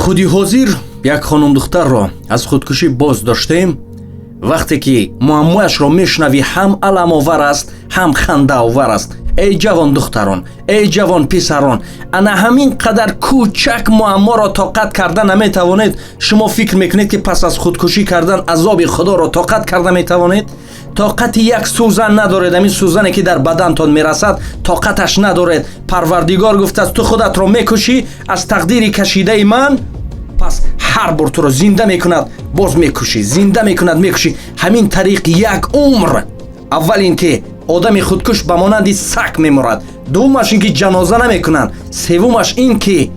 худи ҳозир як хонумдухтарро аз худкушӣ боз доштем. вақте ки муаммояшро мешунавӣ, ҳам аламовар аст, ҳам хандаовар аст. эй ҷавон духтарон, эй ҷавон писарон, ана ҳамин қадар кӯчак муамморо тоқат карда наметавонед. шумо фикр мекунед ки пас аз худкушӣ кардан азоби худоро тоқат карда метавонед? тоқати як сӯзан надоред. ҳамин сӯзане ки дар бадантон мерасад, тоқаташ надоред. парвардигор гуфтааст ту худатро мекушӣ аз тақдири кашидаи ман, пас ҳар бор туро зинда мекунад, боз мекушӣ, зинда мекунад, мекушӣ. ҳамин тариқ як умр. аввал ин ки одами худкуш ба монанди саг мемурад, дуввумаш ин ки ҷаноза намекунанд, севумаш ин ки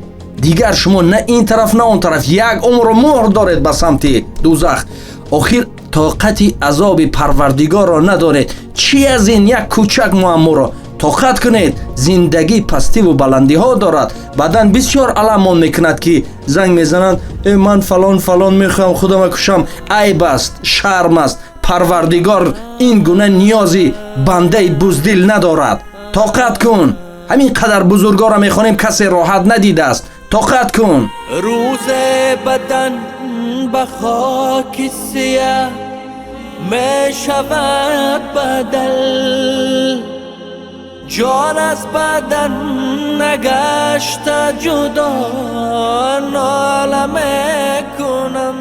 дигар шумо на ин тараф на он тараф як умрро муҳр доред ба самти дузах. охир тоқати азоби парвардигорро надоред. чӣ аз ин як кӯчак муамморо тоқат кунед? зиндагӣ пастиву баландиҳо дорад. баъдан бисёр аламон мекунад ки занг мезананд, ман фалон фалон мехоҳам худама кушам. айб аст, шарм аст. парвардигор ин гуна ниёзи бандаи буздил надорад. тоқат кун. ҳамин қадар бузургора мехонем, касе роҳат надидааст. тоқат кун. рӯзе бадан ба хоки сия мешавад бадал, جان از بدن نگشته جدا، ناله میکنم